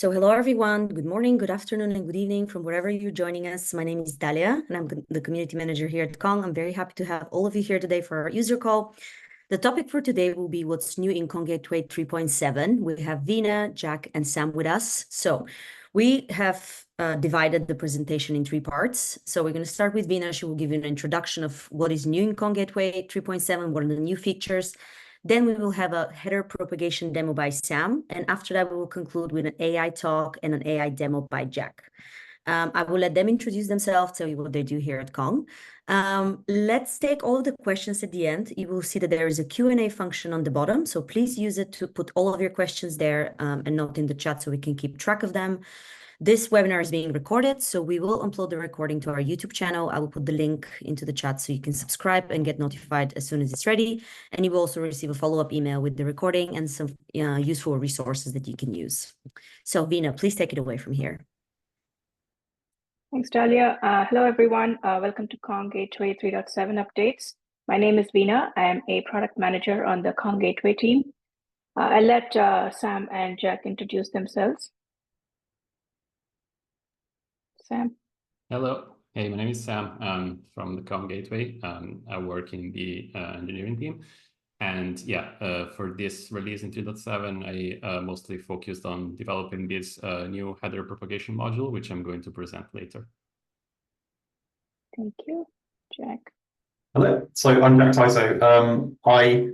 So hello, everyone. Good morning, good afternoon, and good evening from wherever you're joining us. My name is Dalia, and I'm the community manager here at Kong. I'm very happy to have all of you here today for our user call. The topic for today will be what's new in Kong Gateway 3.7. We have Veena, Jack, and Sam with us. So we have divided the presentation in three parts. So we're going to start with Veena. She will give you an introduction of what is new in Kong Gateway 3.7, what are the new features. Then we will have a header propagation demo by Sam. And after that, we will conclude with an AI talk and an AI demo by Jack. I will let them introduce themselves, tell you what they do here at Kong. Let's take all of the questions at the end. You will see that there is a Q&A function on the bottom. So please use it to put all of your questions there and note in the chat so we can keep track of them. This webinar is being recorded, so we will upload the recording to our YouTube channel. I will put the link into the chat so you can subscribe and get notified as soon as it's ready. And you will also receive a follow-up email with the recording and some useful resources that you can use. So Veena, please take it away from here. Thanks, Dalia. Hello, everyone. Welcome to Kong Gateway 3.7 updates. My name is Veena. I am a product manager on the Kong Gateway team. I'll let Sam and Jack introduce themselves. Sam. Hello. Hey, my name is Sam. I'm from the Kong Gateway. I work in the engineering team. And yeah, for this release in 3.7, I mostly focused on developing this new header propagation module, which I'm going to present later. Thank you. Jack. Hello. So I'm Jack Tyso. I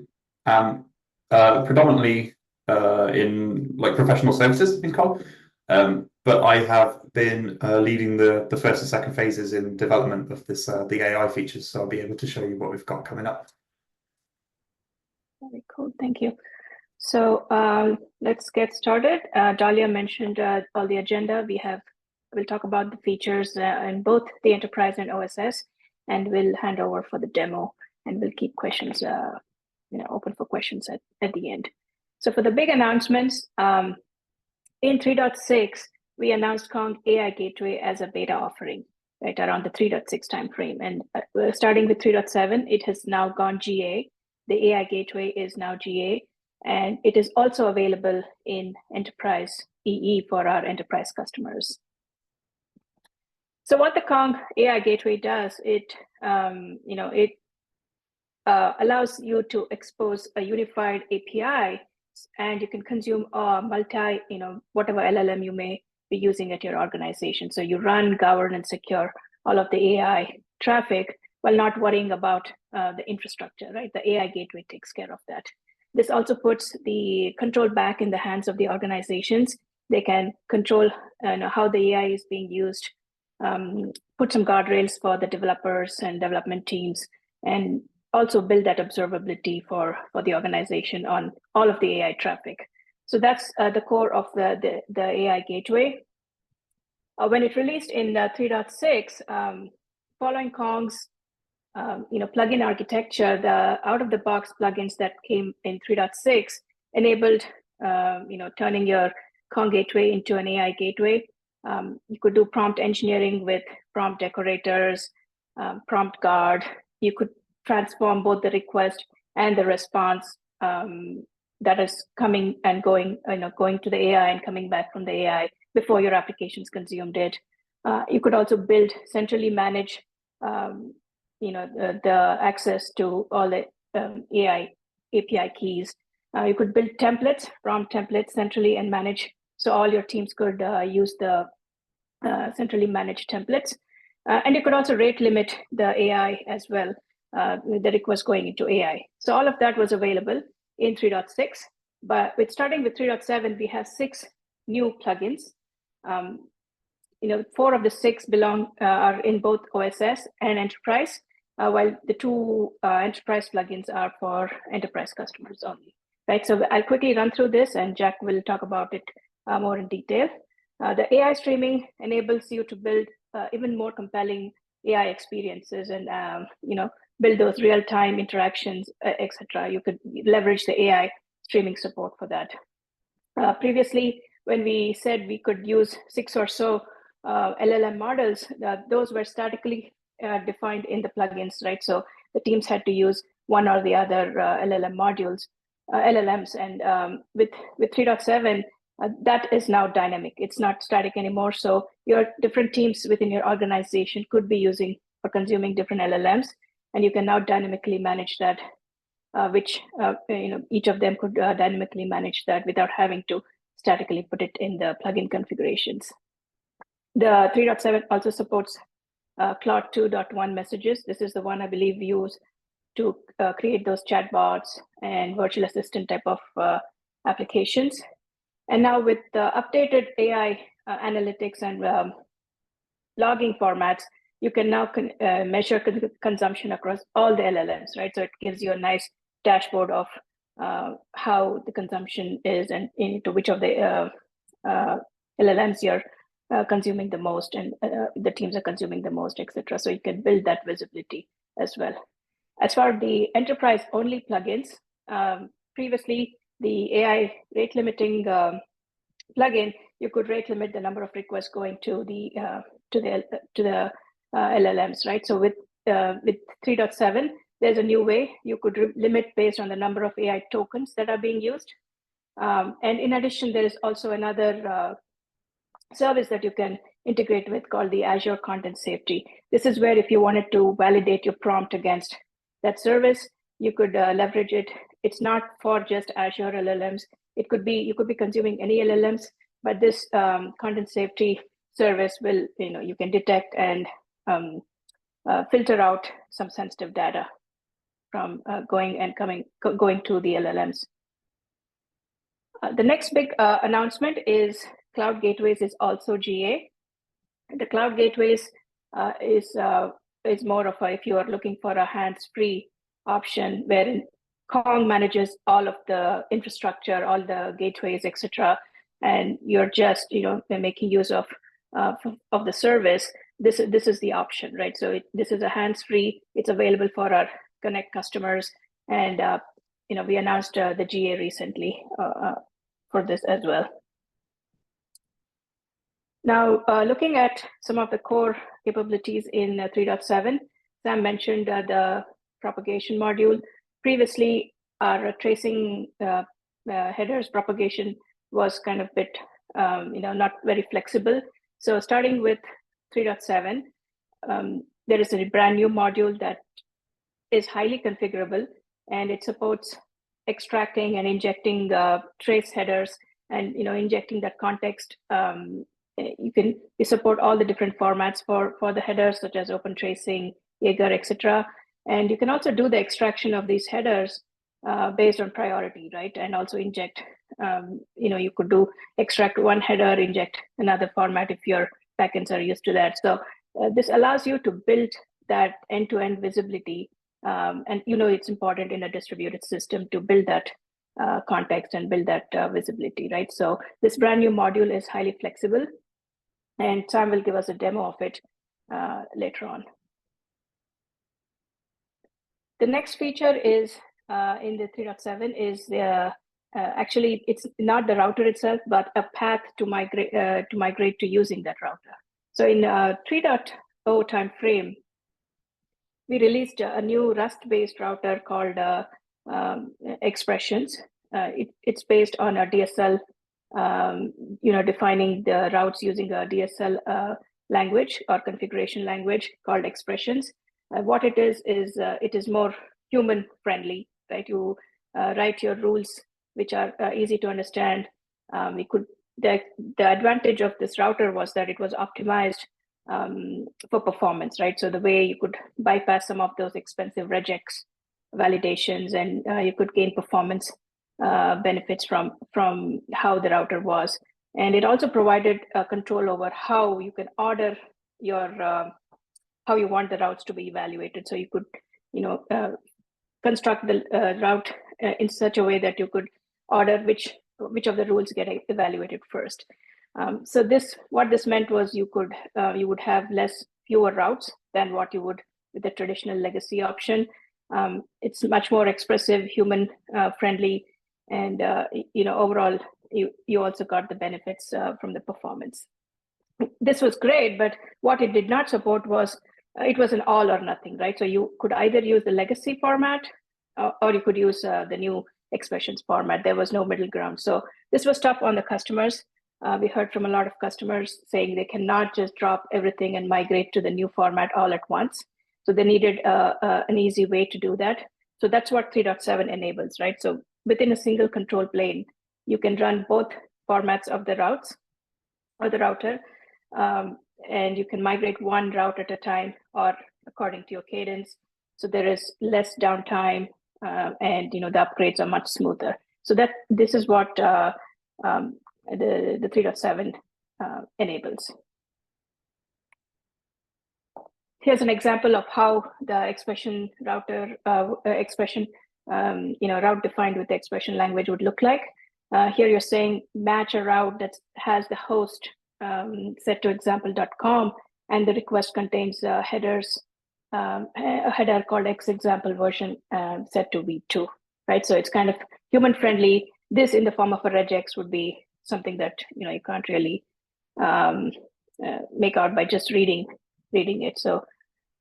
am predominantly in professional services in Kong. But I have been leading the first and second phases in development of this the AI features, so I'll be able to show you what we've got coming up. Very cool, thank you. So let's get started. Dalia mentioned all the agenda. We'll talk about the features in both the enterprise and OSS, and we'll hand over for the demo, and we'll keep questions open for questions at the end. So for the big announcements, in 3.6, we announced Kong AI Gateway as a beta offering, right around the 3.6 timeframe. And starting with 3.7, it has now gone GA. The AI Gateway is now GA, and it is also available in Enterprise EE for our enterprise customers. So what the Kong AI Gateway does, it allows you to expose a unified API, and you can consume multi, whatever LLM you may be using at your organization. So you run, govern, and secure all of the AI traffic while not worrying about the infrastructure, right? The AI Gateway takes care of that. This also puts the control back in the hands of the organizations. They can control how the AI is being used, put some guardrails for the developers and development teams, and also build that observability for the organization on all of the AI traffic. So that's the core of the AI Gateway. When it released in 3.6, following Kong's plugin architecture, the out-of-the-box plugins that came in 3.6 enabled turning your Kong Gateway into an AI Gateway. You could do prompt engineering with prompt decorators, prompt guard. You could transform both the request and the response that is coming and going, going to the AI and coming back from the AI before your applications consumed it. You could also build, centrally manage, the access to all the AI API keys. You could build templates, prompt templates centrally and manage. So all your teams could use the centrally managed templates. And you could also rate limit the AI as well, with the request going into AI. So all of that was available in 3.6, but starting with 3.7, we have 6 new plugins. 4 of the 6 are in both OSS and enterprise, while the 2 enterprise plugins are for enterprise customers only. Right. So I'll quickly run through this, and Jack will talk about it more in detail. The AI streaming enables you to build even more compelling AI experiences and build those real-time interactions, etc. You could leverage the AI streaming support for that. Previously, when we said we could use 6 or so LLM models, those were statically defined in the plugins, right? So the teams had to use one or the other LLMs. And with 3.7, that is now dynamic. It's not static anymore. So your different teams within your organization could be using or consuming different LLMs, and you can now dynamically manage that, each of them could dynamically manage that without having to statically put it in the plugin configurations. The 3.7 also supports Claude 2.1 messages. This is the one I believe we use to create those chatbots and virtual assistant type of applications. And now with the updated AI analytics and logging formats, you can now measure consumption across all the LLMs, right? So it gives you a nice dashboard of how the consumption is and into which of the LLMs you're consuming the most, and the teams are consuming the most, etc. So you can build that visibility as well. As far as the enterprise-only plugins, previously the AI rate limiting plugin, you could rate limit the number of requests going to the LLMs, right? So with 3.7, there's a new way you could limit based on the number of AI tokens that are being used. And in addition, there is also another service that you can integrate with called the Azure Content Safety. This is where if you wanted to validate your prompt against that service, you could leverage it. It's not for just Azure LLMs. It could be, you could be consuming any LLMs, but this content safety service will, you can detect and filter out some sensitive data from going to the LLMs. The next big announcement is Cloud Gateways is also GA. The Cloud Gateways is more of a, if you are looking for a hands-free option wherein Kong manages all of the infrastructure, all the gateways, etc., and you're just making use of the service. This is the option, right? So this is a hands-free. It's available for our Connect customers, and we announced the GA recently for this as well. Now, looking at some of the core capabilities in 3.7, Sam mentioned the propagation module. Previously, our tracing headers propagation was kind of bit, not very flexible. So starting with 3.7, there is a brand new module that is highly configurable, and it supports extracting and injecting trace headers and injecting that context. You support all the different formats for the headers, such as open tracing, Jaeger, etc. And you can also do the extraction of these headers based on priority, right? And also inject, you could do extract one header, inject another format if your backends are used to that. So this allows you to build that end-to-end visibility. And it's important in a distributed system to build that context and build that visibility, right? So this brand new module is highly flexible, and Sam will give us a demo of it later on. The next feature is in the 3.7 is actually it's not the router itself, but a path to migrate to using that router. So in 3.0 timeframe, we released a new Rust-based router called Expressions. It's based on a DSL, defining the routes using a DSL language or configuration language called Expressions. What it is it is more human friendly, right? You write your rules, which are easy to understand. The advantage of this router was that it was optimized for performance, right? So the way you could bypass some of those expensive regex validations, and you could gain performance benefits from how the router was. And it also provided control over how you can order your how you want the routes to be evaluated. So you could construct the route in such a way that you could order which of the rules get evaluated first. So what this meant was you would have fewer routes than what you would with the traditional legacy option. It's much more expressive, human friendly, and overall you also got the benefits from the performance. This was great, but what it did not support was it was an all or nothing, right? So you could either use the legacy format or you could use the new Expressions format. There was no middle ground. So this was tough on the customers. We heard from a lot of customers saying they cannot just drop everything and migrate to the new format all at once. So they needed an easy way to do that. So that's what 3.7 enables, right? So within a single control plane, you can run both formats of the routes or the router, and you can migrate one route at a time or according to your cadence. So there is less downtime, and the upgrades are much smoother. So this is what the 3.7 enables. Here's an example of how the expression router route defined with the expression language would look like. Here you're saying match a route that has the host set to example.com, and the request contains headers, a header called example version set to v2, right? So it's kind of human friendly. This in the form of a regex would be something that you can't really make out by just reading it. So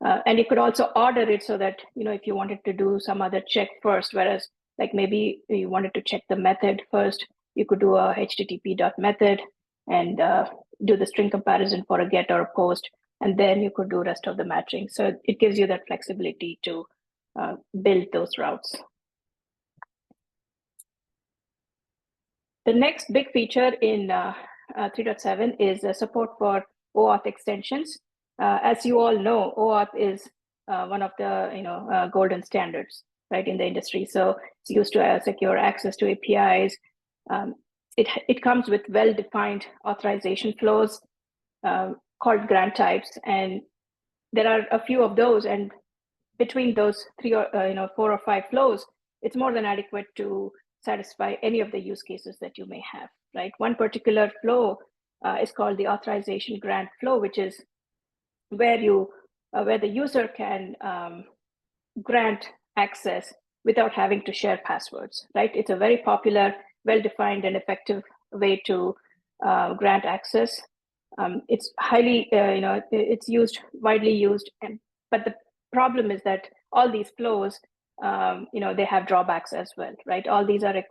and you could also order it so that if you wanted to do some other check first, whereas like maybe you wanted to check the method first, you could do a http.method and do the string comparison for a get or a post, and then you could do rest of the matching. So it gives you that flexibility to build those routes. The next big feature in 3.7 is support for OAuth extensions. As you all know, OAuth is one of the golden standards, right, in the industry. So it's used to secure access to APIs. It comes with well-defined authorization flows called grant types, and there are a few of those. And between those 4 or 5 flows, it's more than adequate to satisfy any of the use cases that you may have, right? One particular flow is called the authorization grant flow, which is where the user can grant access without having to share passwords, right? It's a very popular, well-defined, and effective way to grant access. It's highly, it's widely used, but the problem is that all these flows, they have drawbacks as well, right? All these are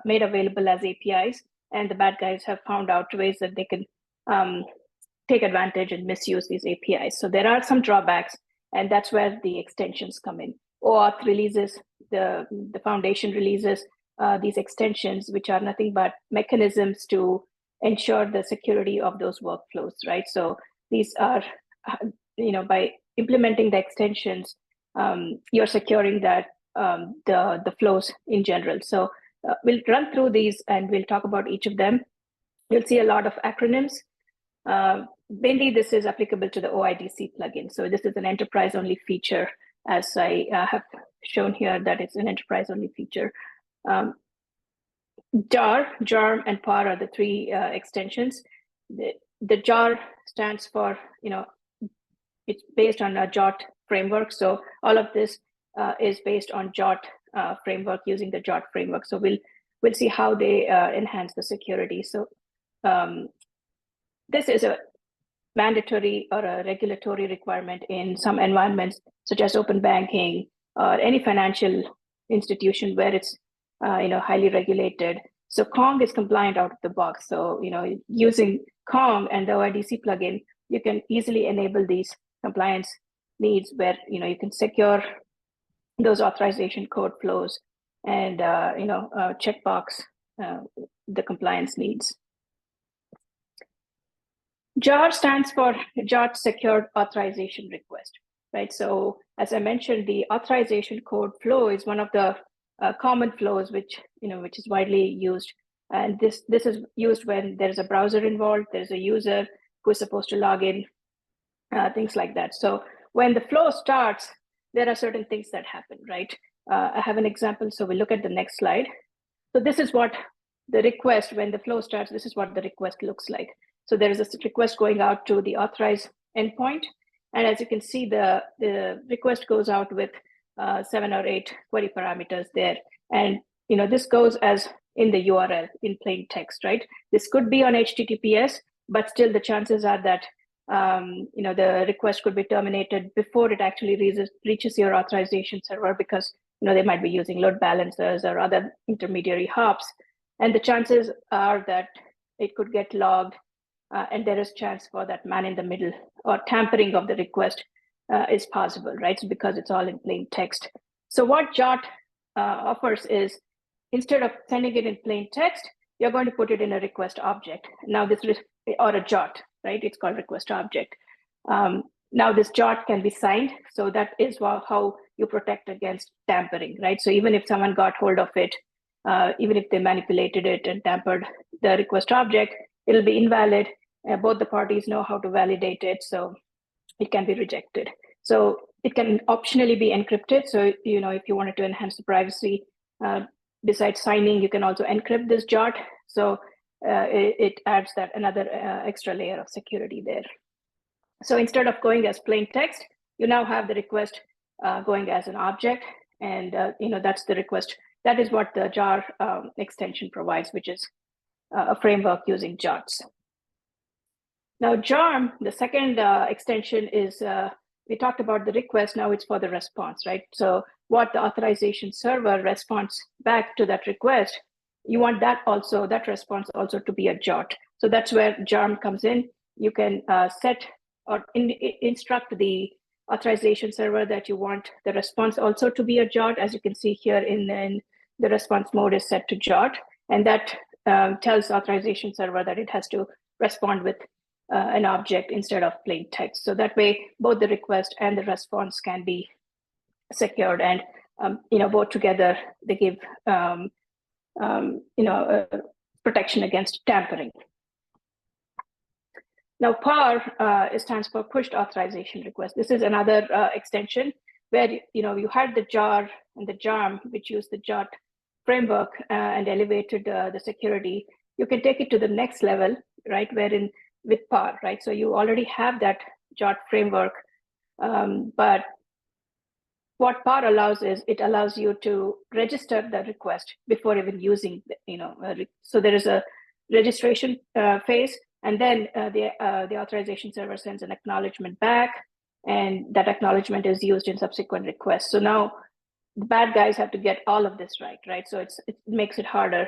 made available as APIs, and the bad guys have found out ways that they can take advantage and misuse these APIs. So there are some drawbacks, and that's where the extensions come in. OAuth releases, the foundation releases these extensions, which are nothing but mechanisms to ensure the security of those workflows, right? So these are, by implementing the extensions, you're securing that the flows in general. So we'll run through these and we'll talk about each of them. You'll see a lot of acronyms. Mainly, this is applicable to the OIDC plugin. So this is an enterprise-only feature, as I have shown here that it's an enterprise-only feature. JAR, JARM, and PAR are the 3 extensions. The JAR stands for, it's based on a JWT framework. So all of this is based on JWT framework, using the JWT framework. So we'll see how they enhance the security. So this is a mandatory or a regulatory requirement in some environments, such as open banking or any financial institution where it's highly regulated. So Kong is compliant out of the box. So using Kong and the OIDC plugin, you can easily enable these compliance needs where you can secure those authorization code flows and checkbox the compliance needs. JAR stands for JWT-secured authorization request, right? So as I mentioned, the authorization code flow is one of the common flows which is widely used, and this is used when there's a browser involved, there's a user who is supposed to log in, things like that. So when the flow starts, there are certain things that happen, right? I have an example, so we look at the next slide. So this is what the request, when the flow starts, this is what the request looks like. So there is a request going out to the authorized endpoint, and as you can see, the request goes out with 7 or 8 query parameters there, and this goes as in the URL in plain text, right? This could be on HTTPS, but still the chances are that the request could be terminated before it actually reaches your authorization server, because they might be using load balancers or other intermediary hops. And the chances are that it could get logged, and there is chance for that man in the middle or tampering of the request is possible, right? So because it's all in plain text. So what JWT offers is, instead of sending it in plain text, you're going to put it in a request object. Now this, or a JWT, right? It's called request object. Now this JWT can be signed. So that is how you protect against tampering, right? So even if someone got hold of it, even if they manipulated it and tampered the request object, it'll be invalid. Both the parties know how to validate it, so it can be rejected. So it can optionally be encrypted. So, if you wanted to enhance the privacy, besides signing, you can also encrypt this JWT. So it adds that another extra layer of security there. So instead of going as plain text, you now have the request going as an object, and that's the request. That is what the JAR extension provides, which is a framework using JWTs. Now JARM, the second extension is, we talked about the request, now it's for the response, right? So what the authorization server responds back to that request, you want that response also to be a JWT. So that's where JARM comes in. You can set or instruct the authorization server that you want the response also to be a JWT. As you can see here, in the response mode is set to JWT, and that tells authorization server that it has to respond with an object instead of plain text. So that way, both the request and the response can be secured, and both together they give protection against tampering. Now PAR stands for pushed authorization request. This is another extension where you had the JAR and the JARM, which use the JWT framework and elevated the security. You can take it to the next level, right? Wherein with PAR, right? So you already have that JWT framework, but what PAR allows is, it allows you to register the request before even using, so there is a registration phase, and then the authorization server sends an acknowledgement back, and that acknowledgement is used in subsequent requests. So now the bad guys have to get all of this right? So it makes it harder.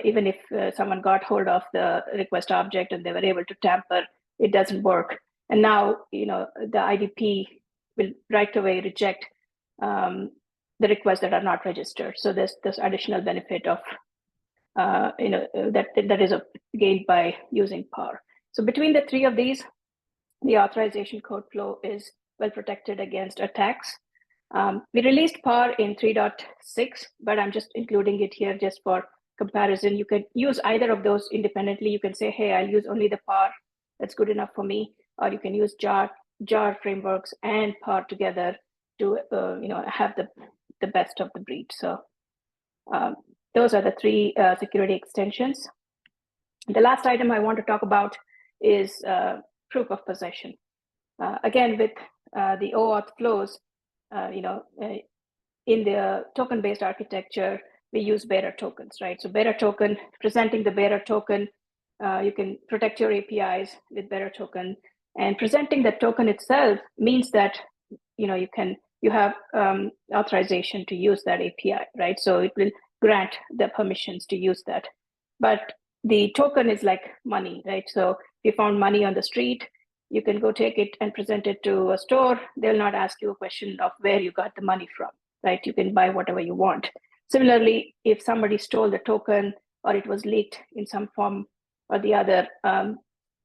Even if someone got hold of the request object and they were able to tamper, it doesn't work. And now, the IDP will right away reject the requests that are not registered. So there's this additional benefit of, that is gained by using PAR. So between the three of these, the authorization code flow is well protected against attacks. We released PAR in 3.6, but I'm just including it here just for comparison. You could use either of those independently. You can say, hey, I'll use only the PAR, that's good enough for me. Or you can use JAR frameworks and PAR together to have the best of the breed. So those are the three security extensions. The last item I want to talk about is proof of possession. Again, with the OAuth flows, in the token-based architecture, we use bearer tokens, right? So bearer token, presenting the bearer token, you can protect your APIs with bearer token, and presenting the token itself means that you have authorization to use that API, right? So it will grant the permissions to use that. But the token is like money, right? So if you found money on the street, you can go take it and present it to a store. They'll not ask you a question of where you got the money from, right? You can buy whatever you want. Similarly, if somebody stole the token or it was leaked in some form or the other,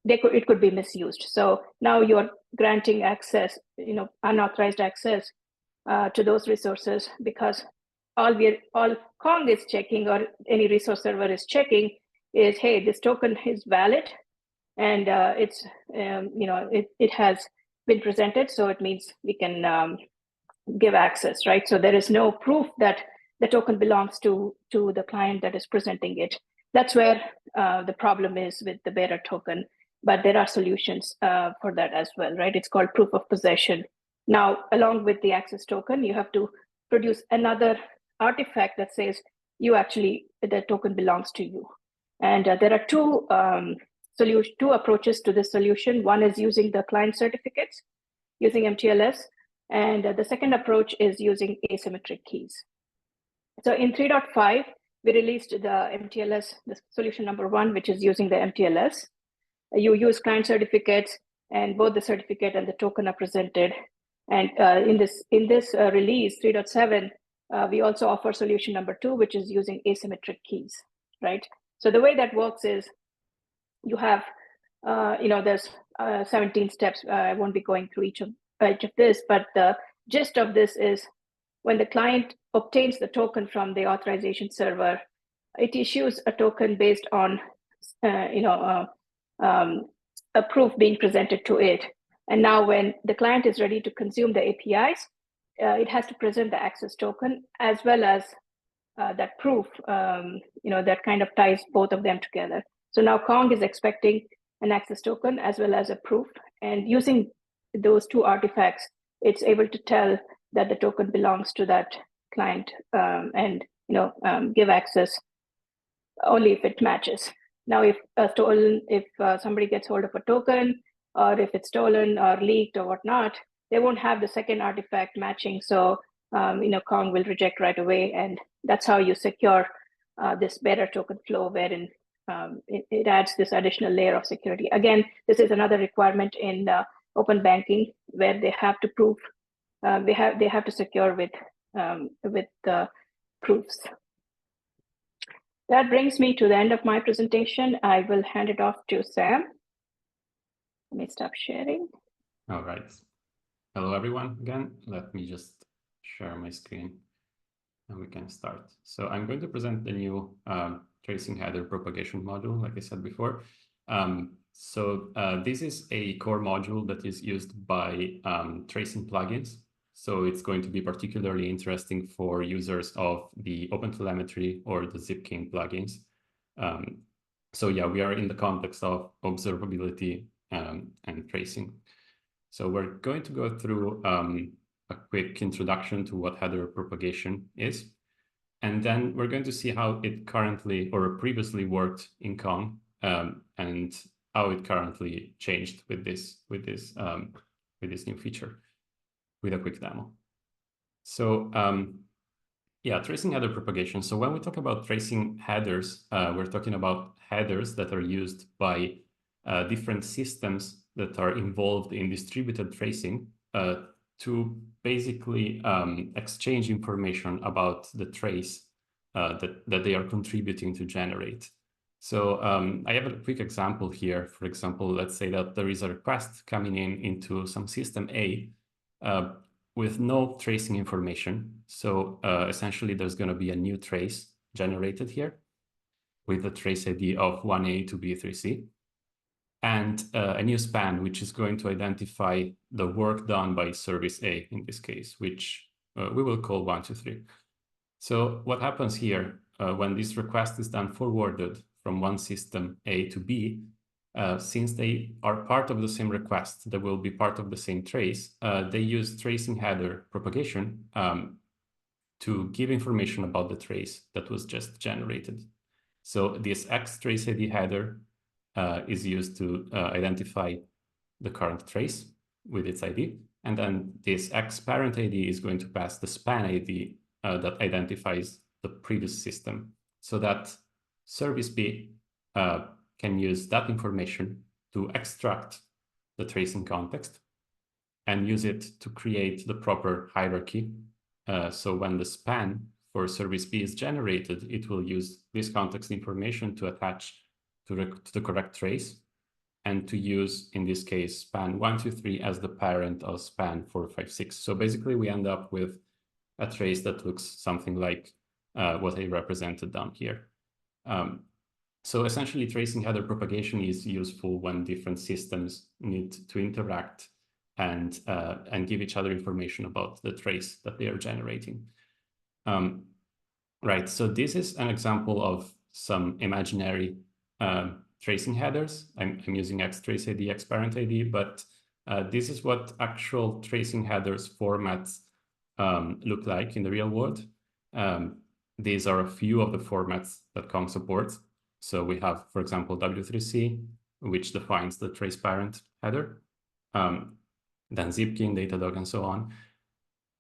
it could be misused. So now you're granting access, unauthorized access to those resources, because all Kong is checking, or any resource server is checking, is, hey, this token is valid, and it has been presented, so it means we can give access, right? So there is no proof that the token belongs to the client that is presenting it. That's where the problem is with the bearer token, but there are solutions for that as well, right? It's called proof of possession. Now, along with the access token, you have to produce another artifact that says the token belongs to you. And there are two approaches to this solution. One is using the client certificates, using MTLS, and the second approach is using asymmetric keys. So in 3.5, we released the MTLS, the solution number 1, which is using the MTLS. You use client certificates, and both the certificate and the token are presented. And in this release 3.7, we also offer solution number 2, which is using asymmetric keys, right? So the way that works is you have, there's 17 steps. I won't be going through each of this, but the gist of this is when the client obtains the token from the authorization server, it issues a token based on, a proof being presented to it. And now when the client is ready to consume the APIs, it has to present the access token as well as that proof, that kind of ties both of them together. So now Kong is expecting an access token as well as a proof. And using those two artifacts, it's able to tell that the token belongs to that client and give access only if it matches. Now, if somebody gets hold of a token, or if it's stolen or leaked or whatnot, they won't have the second artifact matching. So Kong will reject right away, and that's how you secure this better token flow, wherein it adds this additional layer of security. Again, this is another requirement in open banking where they have to prove they have to secure with the proofs. That brings me to the end of my presentation. I will hand it off to Sam. Let me stop sharing. All right. Hello, everyone. Again, let me just share my screen and we can start. So I'm going to present the new tracing header propagation module, like I said before. This is a core module that is used by tracing plugins. So it's going to be particularly interesting for users of the OpenTelemetry or the ZipKing plugins. We are in the context of observability and tracing. So we're going to go through a quick introduction to what header propagation is. And then we're going to see how it currently or previously worked in Kong and how it currently changed with this new feature with a quick demo. So tracing header propagation. So when we talk about tracing headers, we're talking about headers that are used by different systems that are involved in distributed tracing to basically exchange information about the trace that they are contributing to generate. So I have a quick example here. For example, let's say that there is a request coming into some system A with no tracing information. So essentially, there's going to be a new trace generated here with the trace ID of 1A to B3C. And a new span, which is going to identify the work done by service A in this case, which we will call 123. So what happens here when this request is then forwarded from one system A to B, since they are part of the same request, they will be part of the same trace, they use tracing header propagation to give information about the trace that was just generated. So this X trace ID header is used to identify the current trace with its ID. And then this X parent ID is going to pass the span ID that identifies the previous system so that service B can use that information to extract the tracing context and use it to create the proper hierarchy. So when the span for service B is generated, it will use this context information to attach to the correct trace and to use, in this case, span 123 as the parent of span 456. So basically, we end up with a trace that looks something like what I represented down here. So essentially, tracing header propagation is useful when different systems need to interact and give each other information about the trace that they are generating. Right, so this is an example of some imaginary tracing headers. I'm using X trace ID, X parent ID, but this is what actual tracing headers formats look like in the real world. These are a few of the formats that Kong supports. So we have, for example, W3C, which defines the trace parent header, then ZipKing, Datadog, and so on.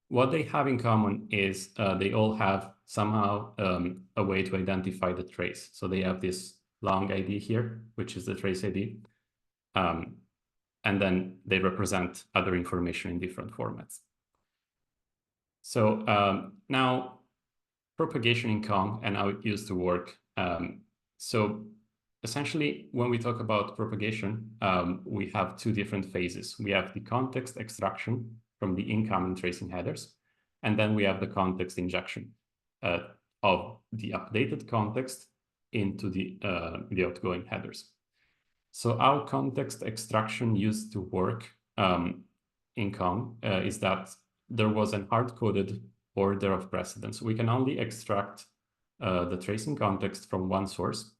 What they have in common is they all have somehow a way to identify the trace. So they have this long ID here, which is the trace ID. And then they represent other information in different formats. So now propagation in Kong and how it used to work. So essentially, when we talk about propagation, we have two different phases. We have the context extraction from the incoming tracing headers, and then we have the context injection of the updated context into the outgoing headers. So how context extraction used to work in Kong is that there was an hard-coded order of precedence. We can only extract the tracing context from one source.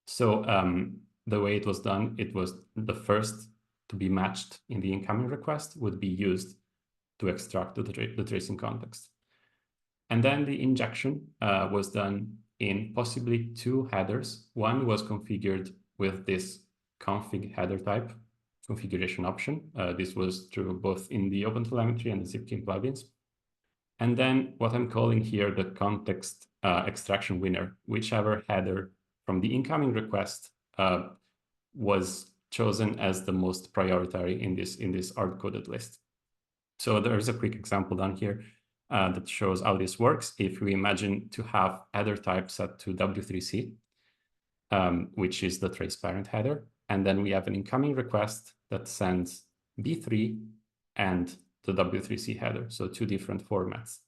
So the way it was done, it was the first to be matched in the incoming request would be used to extract the tracing context. And then the injection was done in possibly two headers. One was configured with this config header type configuration option. This was true both in the OpenTelemetry and the Zipkin plugins. And then what I'm calling here the context extraction winner, whichever header from the incoming request was chosen as the most priority in this hard-coded list. So there's a quick example down here that shows how this works. If we imagine to have header type set to W3C, which is the trace parent header, and then we have an incoming request that sends B3 and the W3C header, so two different formats.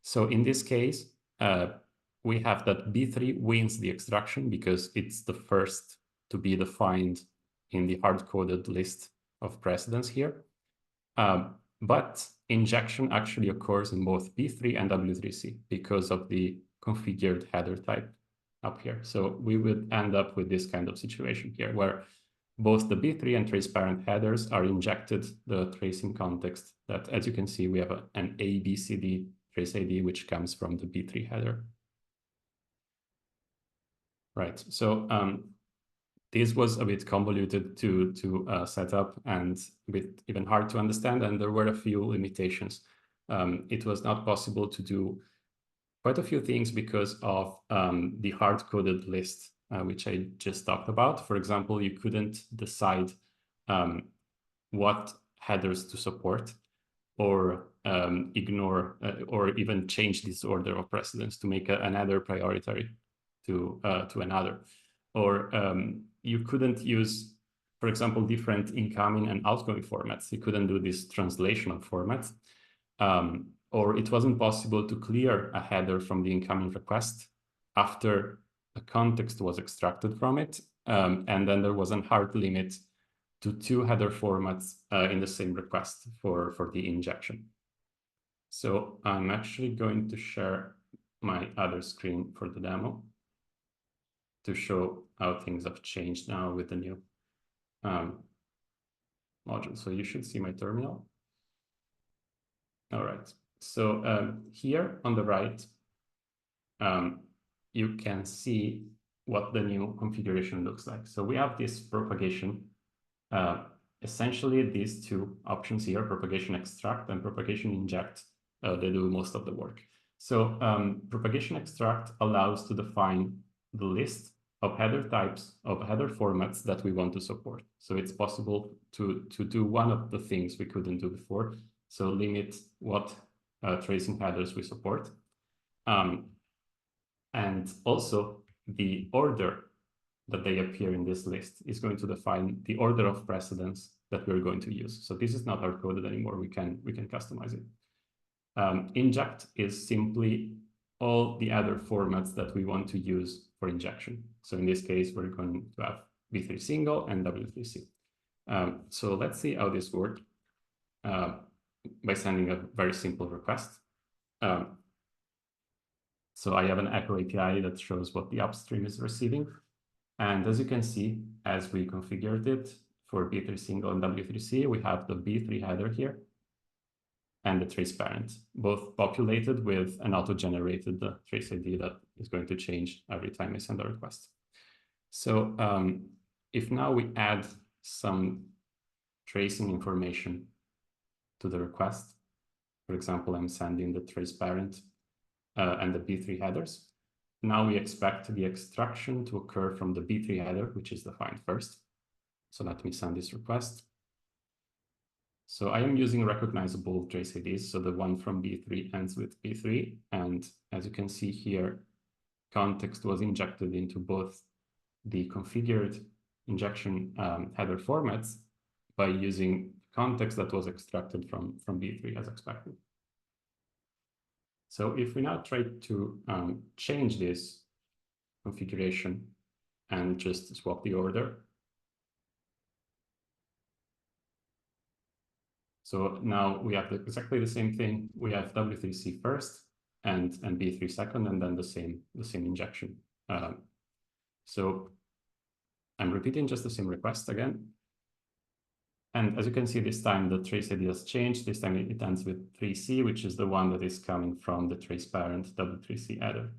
So in this case, we have that B3 wins the extraction because it's the first to be defined in the hard-coded list of precedence here. But injection actually occurs in both B3 and W3C because of the configured header type up here. So we would end up with this kind of situation here where both the B3 and trace parent headers are injected the tracing context that, as you can see, we have an ABCD trace ID, which comes from the B3 header. Right, so this was a bit convoluted to set up and a bit even hard to understand, and there were a few limitations. It was not possible to do quite a few things because of the hard-coded list, which I just talked about. For example, you couldn't decide what headers to support or ignore or even change this order of precedence to make an header priority to another. Or you couldn't use, for example, different incoming and outgoing formats. You couldn't do this translation of formats. Or it wasn't possible to clear a header from the incoming request after the context was extracted from it. And then there was a hard limit to two header formats in the same request for the injection. So I'm actually going to share my other screen for the demo to show how things have changed now with the new module. So you should see my terminal. All right. So here on the right, you can see what the new configuration looks like. So we have this propagation. Essentially, these two options here, propagation extract and propagation inject, they do most of the work. So propagation extract allows to define the list of header types, of header formats that we want to support. So it's possible to do one of the things we couldn't do before. So limit what tracing headers we support. And also the order that they appear in this list is going to define the order of precedence that we're going to use. So this is not hard-coded anymore. We can customize it. Inject is simply all the other formats that we want to use for injection. So in this case, we're going to have B3 single and W3C. So let's see how this works by sending a very simple request. So I have an echo API that shows what the upstream is receiving. And as you can see, as we configured it for B3 single and W3C, we have the B3 header here and the trace parent, both populated with an auto-generated trace ID that is going to change every time I send a request. So if now we add some tracing information to the request, For example, I'm sending the trace parent and the B3 headers. Now we expect the extraction to occur from the B3 header, which is defined first. So let me send this request. So I am using recognizable trace IDs. So the one from B3 ends with B3. And as you can see here, context was injected into both the configured injection header formats by using context that was extracted from B3 as expected. So if we now try to change this configuration and just swap the order. So now we have exactly the same thing. We have W3C first and B3 second, and then the same injection. So I'm repeating just the same request again. And as you can see, this time the trace ID has changed. This time it ends with 3C, which is the one that is coming from the trace parent W3C header,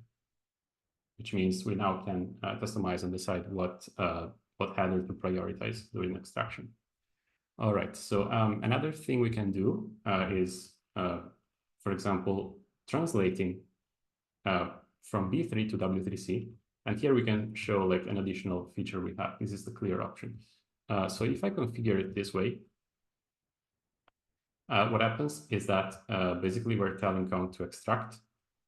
which means we now can customize and decide what header to prioritize during extraction. All right, so another thing we can do is, for example, translating from B3 to W3C. And here we can show like an additional feature we have. This is the clear option. So if I configure it this way, what happens is that basically we're telling Kong to extract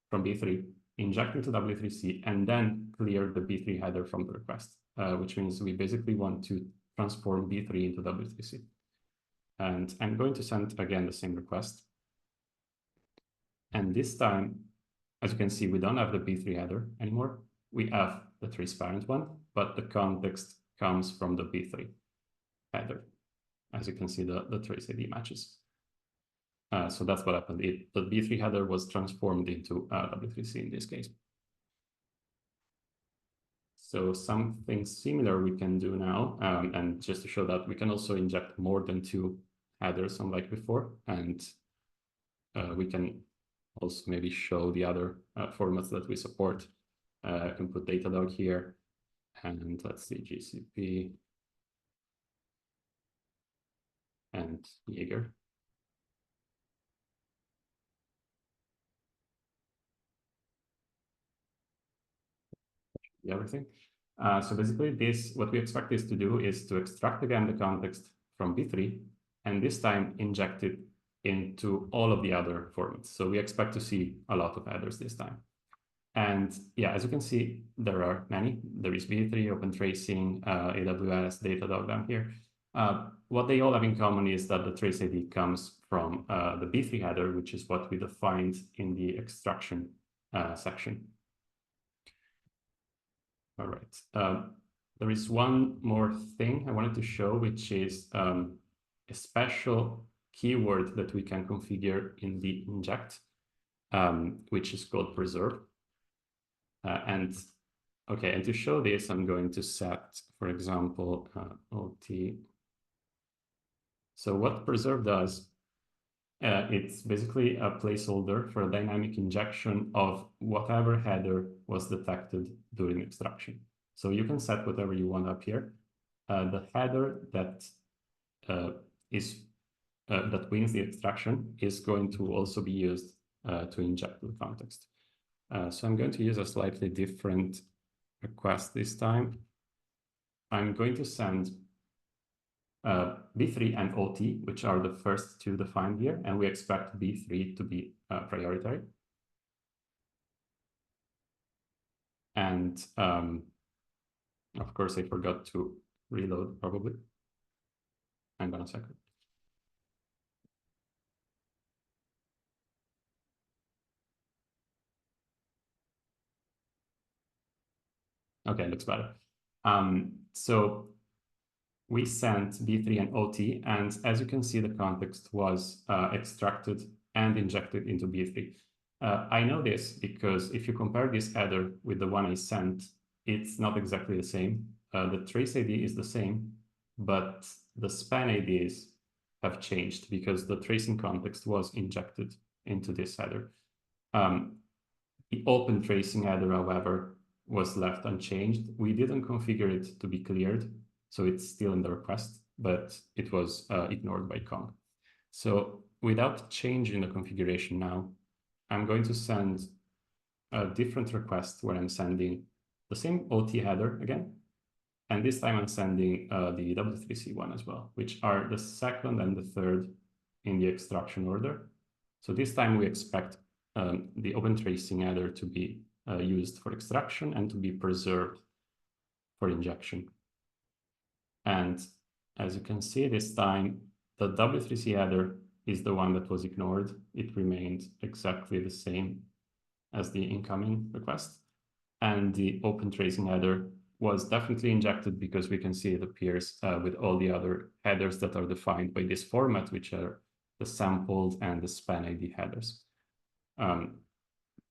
from B3, inject into W3C, and then clear the B3 header from the request, which means we basically want to transform B3 into W3C. And I'm going to send again the same request. And this time, as you can see, we don't have the B3 header anymore. We have the trace parent one, but the context comes from the B3 header. As you can see, the trace ID matches. So that's what happened. The B3 header was transformed into W3C in this case. So something similar we can do now, and just to show that we can also inject more than 2 headers unlike before, and we can also maybe show the other formats that we support. I can put Datadog here, and let's see, GCP and Jaeger. Everything. So basically what we expect this to do is to extract again the context from B3, and this time inject it into all of the other formats. So we expect to see a lot of headers this time. And yeah, as you can see, there are many. There is B3, Open Tracing, AWS, Datadog down here. What they all have in common is that the trace ID comes from the B3 header, which is what we defined in the extraction section. All right. There is one more thing I wanted to show, which is a special keyword that we can configure in the inject, which is called preserve. And to show this, I'm going to set, for example, OT. So what preserve does, it's basically a placeholder for a dynamic injection of whatever header was detected during extraction. So you can set whatever you want up here. The header that that wins the extraction is going to also be used to inject the context. So I'm going to use a slightly different request this time. I'm going to send B3 and OT, which are the first 2 defined here, and we expect B3 to be priority. And of course, I forgot to reload probably. Hang on a second. Okay, looks better. So we sent B3 and OT, and as you can see, the context was extracted and injected into B3. I know this because if you compare this header with the one I sent, it's not exactly the same. The trace ID is the same, but the span IDs have changed because the tracing context was injected into this header. The open tracing header, however, was left unchanged. We didn't configure it to be cleared, so it's still in the request, but it was ignored by Kong. So without changing the configuration now, I'm going to send a different request where I'm sending the same OT header again. And this time I'm sending the W3C one as well, which are the second and the third in the extraction order. So this time we expect the open tracing header to be used for extraction and to be preserved for injection. And as you can see this time, the W3C header is the one that was ignored. It remained exactly the same as the incoming request. And the open tracing header was definitely injected because we can see it appears with all the other headers that are defined by this format, which are the sampled and the span ID headers. All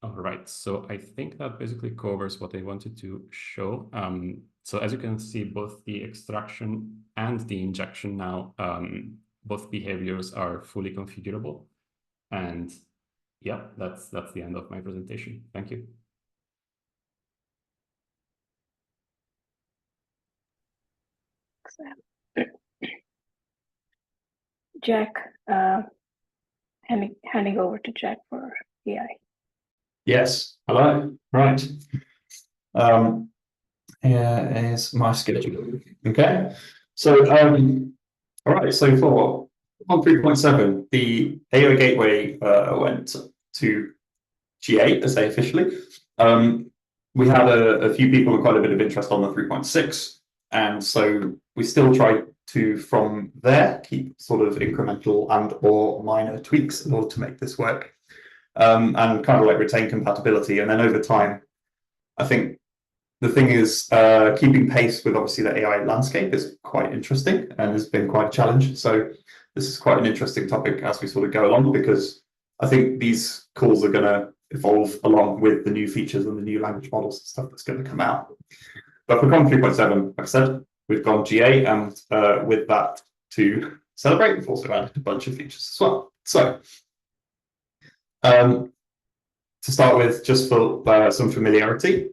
right, so I think that basically covers what I wanted to show. So as you can see, both the extraction and the injection now, both behaviors are fully configurable. And yeah, that's the end of my presentation. Thank you. Jack, handing over to Jack for AI. Yes, hello, right. Here is my schedule. Okay, so all right, so for on 3.7, the AI gateway went to GA, to say officially. We had a few people with quite a bit of interest on the 3.6, and so we still try to, from there, keep sort of incremental and or minor tweaks in order to make this work, and kind of like retain compatibility. And then over time, I think the thing is keeping pace with obviously the AI landscape is quite interesting and has been quite a challenge. So this is quite an interesting topic as we sort of go along, because I think these calls are going to evolve along with the new features and the new language models and stuff that's going to come out. But for COM 3.7, like I said, we've gone GA, and with that to celebrate, we've also added a bunch of features as well. So to start with, just for some familiarity,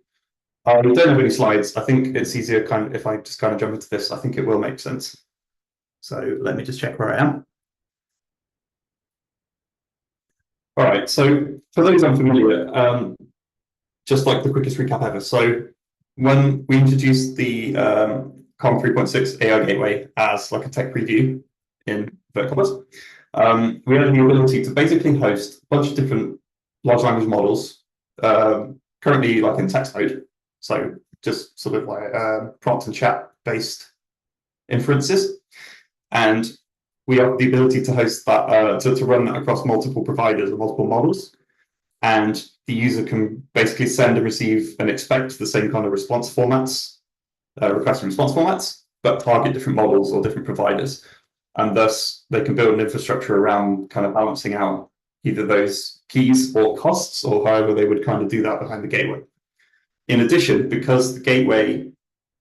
we don't have any slides. I think it's easier kind of if I just kind of jump into this. I think it will make sense. So let me just check where I am. All right, so for those unfamiliar, just like the quickest recap ever. So when we introduced the COM 3.6 AI Gateway as like a tech preview in Vertcommerce, we had the ability to basically host a bunch of different large language models, currently like in text mode. So just sort of like prompt and chat based inferences. And we have the ability to host that, to run that across multiple providers and multiple models. And the user can basically send and receive and expect the same kind of response formats, request and response formats, but target different models or different providers. And thus they can build an infrastructure around kind of balancing out either those keys or costs, or however they would kind of do that behind the gateway. In addition, because the gateway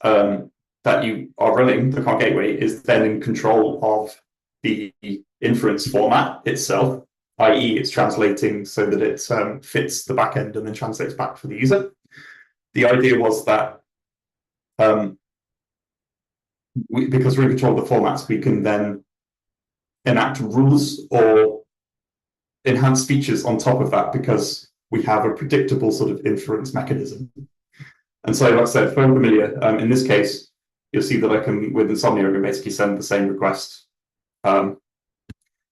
that you are running, the COM gateway, is then in control of the inference format itself, i.e. it's translating so that it fits the backend and then translates back for the user. The idea was that because we're in control of the formats, we can then enact rules or enhance features on top of that, because we have a predictable sort of inference mechanism. And so, like I said, for unfamiliar, in this case, you'll see that I can, with Insomnia, I can basically send the same request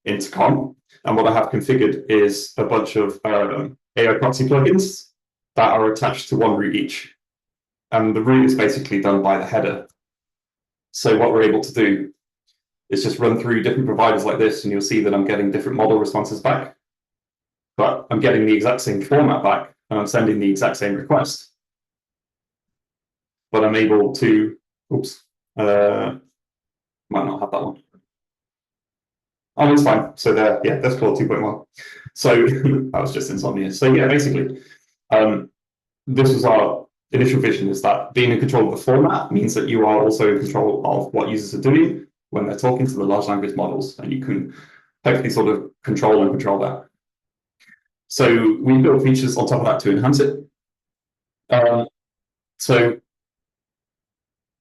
into COM. And what I have configured is a bunch of AI proxy plugins that are attached to one route each. And the route is basically done by the header. So what we're able to do is just run through different providers like this, and you'll see that I'm getting different model responses back. But I'm getting the exact same format back, and I'm sending the exact same request. But I'm able to, oops, might not have that one. Oh, it's fine. So there, yeah, that's called 2.1. So that was just Insomnia. So yeah, basically, this was our initial vision, is that being in control of the format means that you are also in control of what users are doing when they're talking to the large language models, and you can hopefully sort of control that. So we built features on top of that to enhance it. So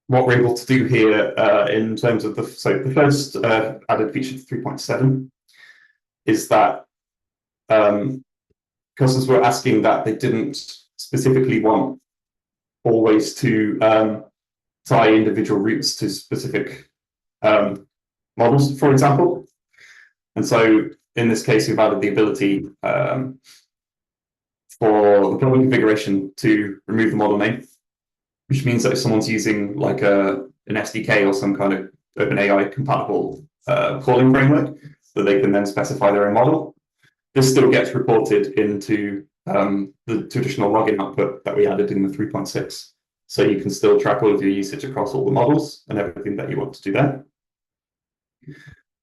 what we're able to do here in terms of the first added feature to 3.7 is that customers were asking that they didn't specifically want always to tie individual routes to specific models, for example. And so in this case, we've added the ability for the public configuration to remove the model name, which means that if someone's using like an SDK or some kind of OpenAI compatible calling framework, that they can then specify their own model. This still gets reported into the traditional login output that we added in the 3.6. So you can still track all of your usage across all the models and everything that you want to do there.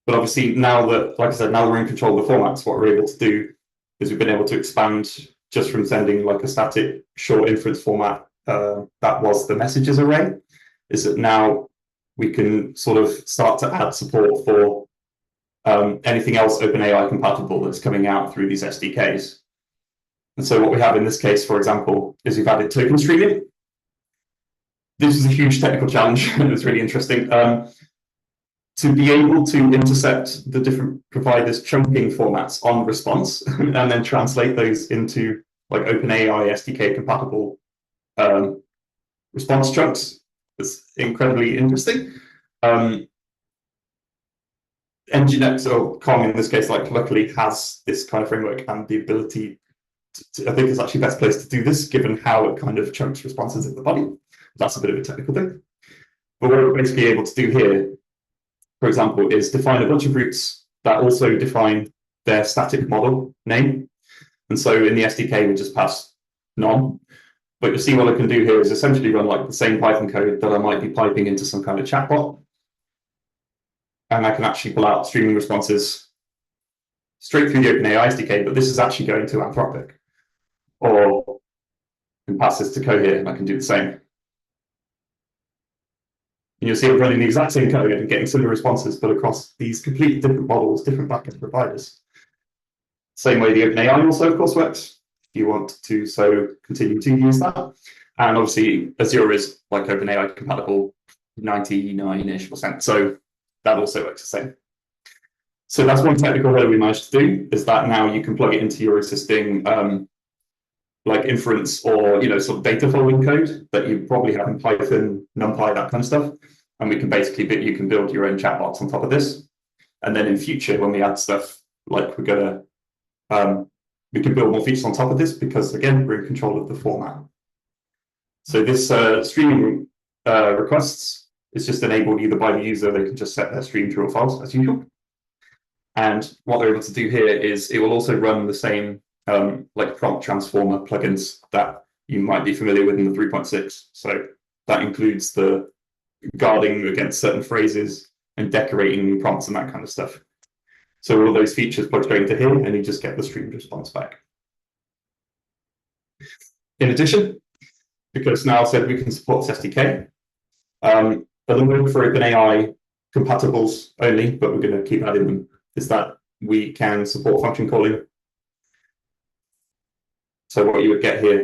But obviously now that, like I said, now we're in control of the formats, what we're able to do is we've been able to expand just from sending like a static short inference format that was the messages array, is that now we can sort of start to add support for anything else OpenAI compatible that's coming out through these SDKs. And so what we have in this case, for example, is we've added token streaming. This is a huge technical challenge, and it's really interesting. To be able to intercept the different providers' chunking formats on response and then translate those into like OpenAI SDK compatible response chunks is incredibly interesting. Nginx, or Kong in this case, like luckily has this kind of framework and the ability to, I think is actually best placed to do this, given how it kind of chunks responses in the body. That's a bit of a technical thing. But what we're basically able to do here, for example, is define a bunch of routes that also define their static model name. And so in the SDK, we just pass none. But you'll see what I can do here is essentially run like the same Python code that I might be piping into some kind of chatbot. And I can actually pull out streaming responses straight through the OpenAI SDK, but this is actually going to Anthropic. Or I can pass this to Cohere and I can do the same. And you'll see it running the exact same code and getting similar responses, but across these completely different models, different backend providers. Same way the OpenAI also, of course, works. If you want to continue to use that. And obviously, Azure is like OpenAI compatible 99-ish%. So that also works the same. So that's one technical hurdle we managed to do, is that now you can plug it into your existing like inference or sort of data following code that you probably have in Python, NumPy, that kind of stuff. And we can basically you can build your own chatbots on top of this. And then in future, when we add stuff, like we can build more features on top of this because again, we're in control of the format. So this streaming requests is just enabled either by the user, they can just set their stream to raw files as usual. And what they're able to do here is it will also run the same like prompt transformer plugins that you might be familiar with in the 3.6. So that includes the guarding against certain phrases and decorating prompts and that kind of stuff. So all of those features plug straight into here and you just get the streamed response back. In addition, because now I said we can support this SDK, a limit for OpenAI compatibles only, but we're going to keep adding them, is that we can support function calling. So what you would get here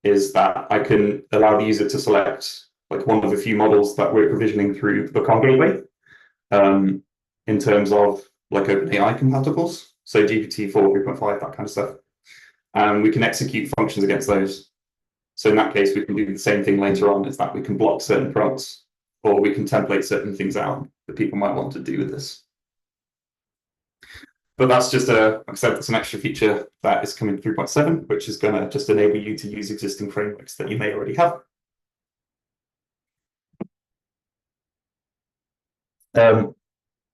is that I can allow the user to select like one of the few models that we're provisioning through the Kong gateway in terms of like OpenAI compatibles, so GPT-4, 3.5, that kind of stuff. And we can execute functions against those. So in that case, we can do the same thing later on, is that we can block certain prompts or we can template certain things out that people might want to do with this. But that's just like I said, that's an extra feature that is coming 3.7, which is going to just enable you to use existing frameworks that you may already have.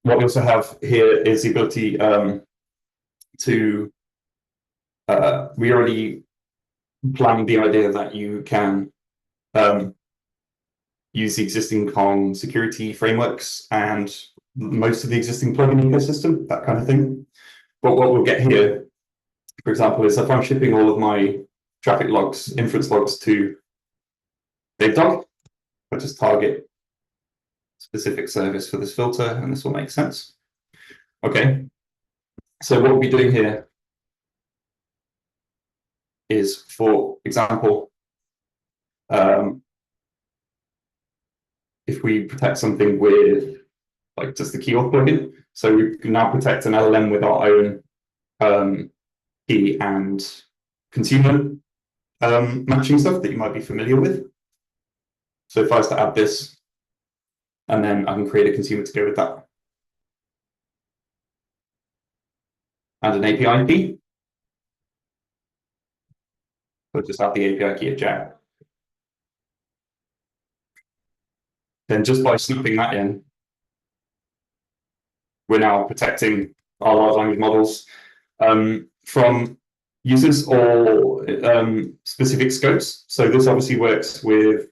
What we also have here is the ability to, we already planned the idea that you can use the existing Kong security frameworks and most of the existing plugin ecosystem, that kind of thing. But what we'll get here, for example, is if I'm shipping all of my traffic logs, inference logs to Datadog, I just target specific service for this filter, and this will make sense. Okay, so what we'll be doing here is, for example, if we protect something with like just the key auth plugin. So we can now protect an LLM with our own key and consumer matching stuff that you might be familiar with. So if I was to add this, and then I can create a consumer to go with that. And an API key. So just add the API key of Jack. Then just by snapping that in, we're now protecting our large language models from users or specific scopes. So this obviously works with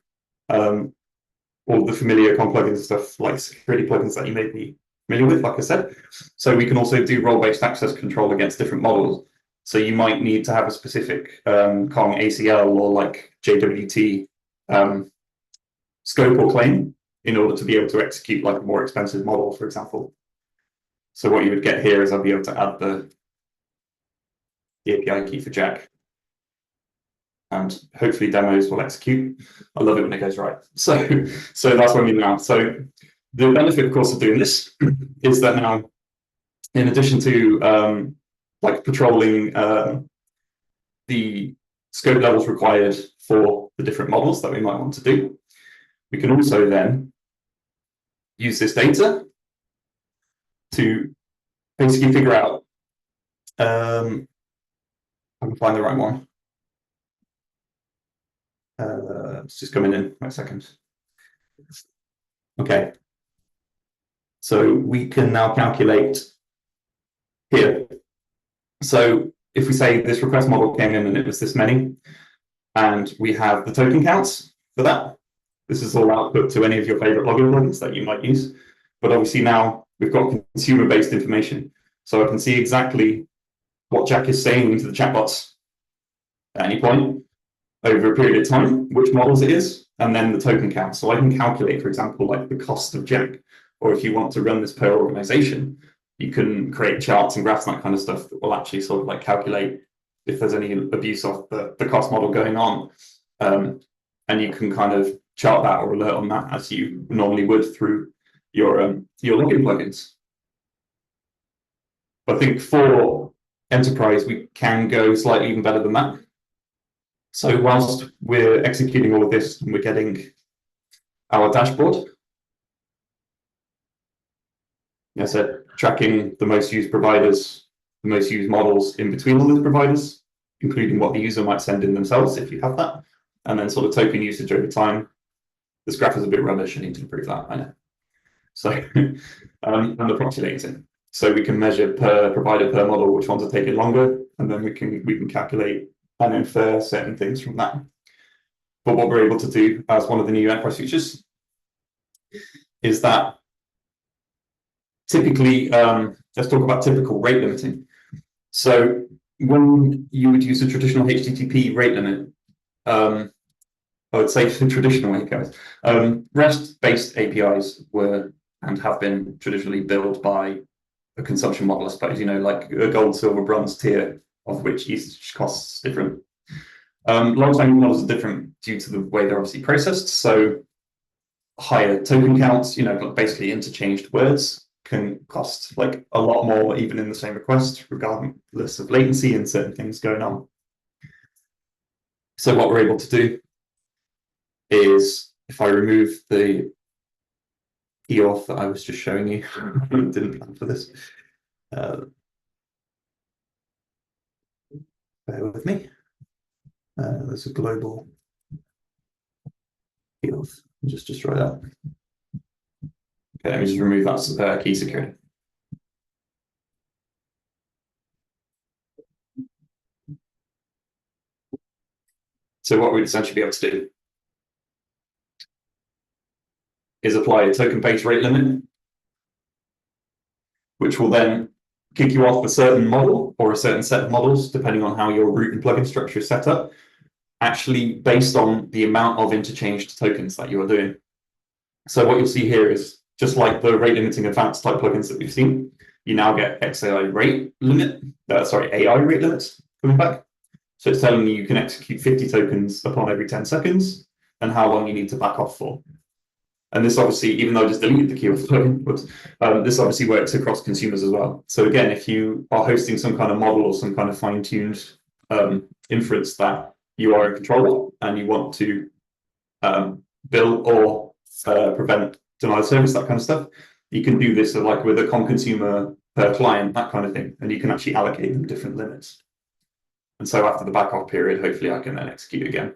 all the familiar com plugins stuff like security plugins that you may be familiar with, like I said. So we can also do role-based access control against different models. So you might need to have a specific Kong ACL or like JWT scope or claim in order to be able to execute like a more expensive model, for example. So what you would get here is I'll be able to add the API key for Jack. And hopefully demos will execute. I love it when it goes right. So that's what we need now. So the benefit, of course, of doing this is that now, in addition to like patrolling the scope levels required for the different models that we might want to do, we can also then use this data to basically figure out, I can find the right one. It's just coming in a second. Okay. So we can now calculate here. So if we say this request model came in and it was this many, and we have the token counts for that, this is all output to any of your favorite login plugins that you might use. But obviously now we've got consumer-based information. So I can see exactly what Jack is saying to the chatbots at any point over a period of time, which models it is, and then the token count. So I can calculate, for example, like the cost of Jack, or if you want to run this per organization, you can create charts and graphs and that kind of stuff that will actually sort of like calculate if there's any abuse of the cost model going on. And you can kind of chart that or alert on that as you normally would through your login plugins. But I think for enterprise, we can go slightly even better than that. So whilst we're executing all of this and we're getting our dashboard, I said tracking the most used providers, the most used models in between all those providers, including what the user might send in themselves if you have that, and then sort of token usage over time. This graph is a bit rubbish. I need to improve that, I know. So, and the proxy latency. So we can measure per provider per model which ones are taking longer, and then we can calculate and infer certain things from that. But what we're able to do as one of the new enterprise features is that typically, let's talk about typical rate limiting. So when you would use a traditional HTTP rate limit, I would say the traditional APIs, REST-based APIs were and have been traditionally built by a consumption model, I suppose, like a gold, silver, bronze tier, of which each costs different. Large language models are different due to the way they're obviously processed. So higher token counts, basically interchanged words can cost like a lot more, even in the same request, regardless of latency and certain things going on. So what we're able to do is, if I remove the key auth that I was just showing you, didn't plan for this. Bear with me. There's a global key auth. Just destroy that. Okay, let me just remove that key security. So what we'd essentially be able to do is apply a token-based rate limit, which will then kick you off a certain model or a certain set of models, depending on how your root and plugin structure is set up, actually based on the amount of interchanged tokens that you are doing. So what you'll see here is, just like the rate limiting advanced type plugins that we've seen, you now get XAI rate limit, AI rate limits coming back. So it's telling you can execute 50 tokens upon every 10 seconds and how long you need to back off for. And this obviously, even though I just deleted the keyword flow input, this obviously works across consumers as well. So again, if you are hosting some kind of model or some kind of fine-tuned inference that you are in control of, and you want to bill or prevent denial of service, that kind of stuff, you can do this like with a consumer per client, that kind of thing, and you can actually allocate them different limits. And so after the backoff period, hopefully I can then execute again.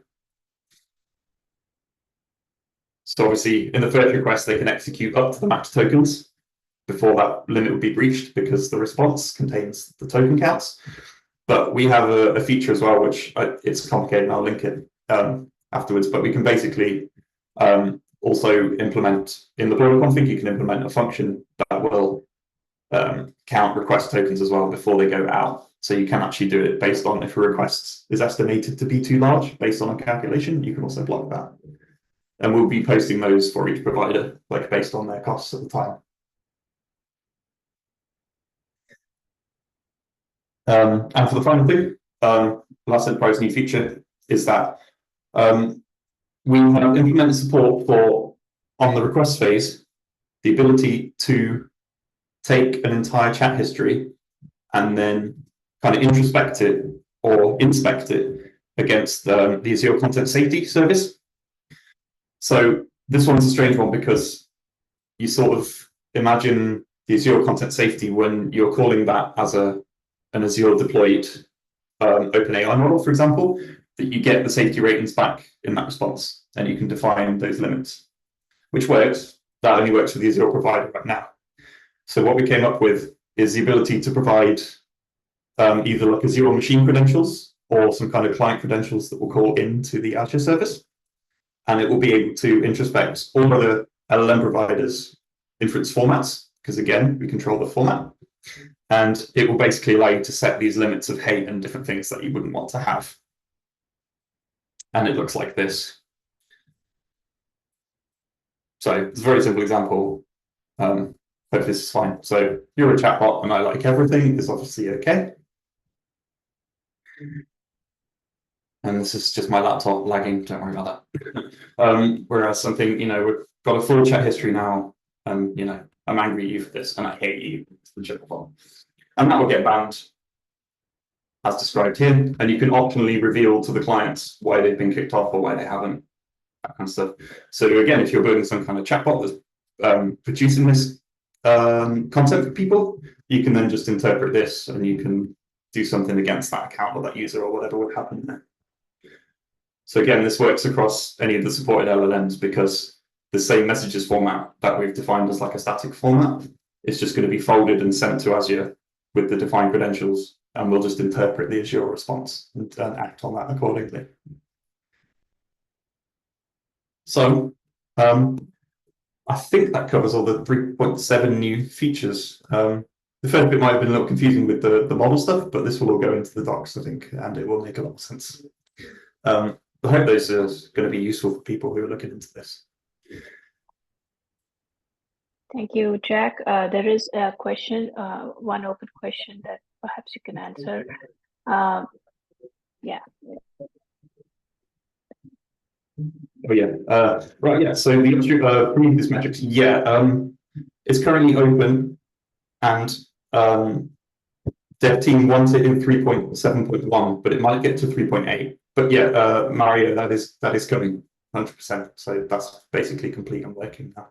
So obviously in the first request, they can execute up to the max tokens before that limit would be breached because the response contains the token counts. But we have a feature as well, which it's complicated and I'll link it afterwards, but we can basically also implement in the broader config, you can implement a function that will count request tokens as well before they go out. So you can actually do it based on if a request is estimated to be too large based on a calculation, you can also block that. And we'll be posting those for each provider, like based on their costs at the time. And for the final thing, last enterprise new feature is that we have implemented support for, on the request phase, the ability to take an entire chat history and then kind of introspect it or inspect it against the Azure Content Safety service. So this one's a strange one because you sort of imagine the Azure Content Safety when you're calling that as an Azure deployed OpenAI model, for example, that you get the safety ratings back in that response and you can define those limits, which works. That only works for the Azure provider right now. So what we came up with is the ability to provide either like Azure machine credentials or some kind of client credentials that will call into the Azure service. And it will be able to introspect all other LLM providers' inference formats, because again, we control the format. And it will basically allow you to set these limits of hate and different things that you wouldn't want to have. And it looks like this. So it's a very simple example. Hope this is fine. So you're a chatbot and I like everything is obviously okay. And this is just my laptop lagging, don't worry about that. Whereas something, we've got a full chat history now, and I'm angry at you for this and I hate you, it's the chatbot. And that will get banned as described here. And you can optionally reveal to the clients why they've been kicked off or why they haven't, that kind of stuff. So again, if you're building some kind of chatbot that's producing this content for people, you can then just interpret this and you can do something against that account or that user or whatever would happen there. So again, this works across any of the supported LLMs because the same messages format that we've defined as like a static format is just going to be folded and sent to Azure with the defined credentials, and we'll just interpret the Azure response and act on that accordingly. So I think that covers all the 3.7 new features. The first bit might have been a little confusing with the model stuff, but this will all go into the docs, I think, and it will make a lot of sense. I hope those are going to be useful for people who are looking into this. Thank you, Jack. There is a question, one open question that perhaps you can answer. Yeah. Oh yeah, right. Yeah. So the previous metrics, it's currently open, and dev team wants it in 3.7.1, but it might get to 3.8. But yeah, Mario, that is coming 100%. So that's basically complete and working now.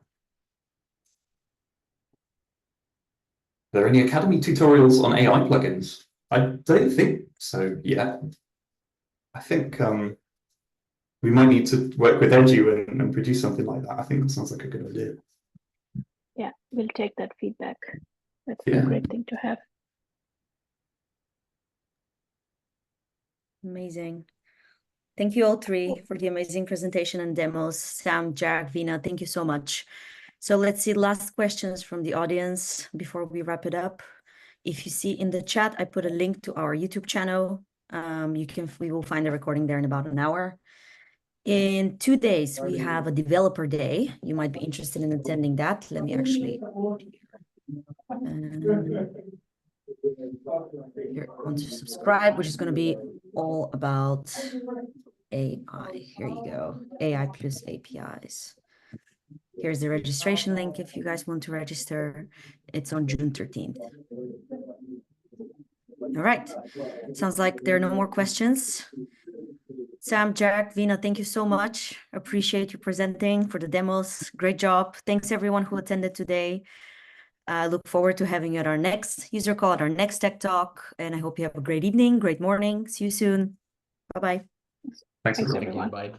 Are there any Academy tutorials on AI plugins? I don't think so yet. I think we might need to work with Edu and produce something like that. I think that sounds like a good idea. Yeah, we'll take that feedback. That's a great thing to have. Amazing. Thank you all three for the amazing presentation and demos. Sam, Jack, Vina, thank you so much. So let's see last questions from the audience before we wrap it up. If you see in the chat, I put a link to our YouTube channel. We will find the recording there in about an hour. In 2 days, we have a developer day. You might be interested in attending that. Let me actually here, want to subscribe, which is going to be all about AI. Here you go. AI plus APIs. Here's the registration link if you guys want to register. It's on June 13th. All right. Sounds like there are no more questions. Sam, Jack, Vina, thank you so much. Appreciate you presenting for the demos. Great job. Thanks everyone who attended today. I look forward to having you at our next user call, at our next tech talk. And I hope you have a great evening, great morning. See you soon. Bye-bye. Thanks everyone. everyone. Bye.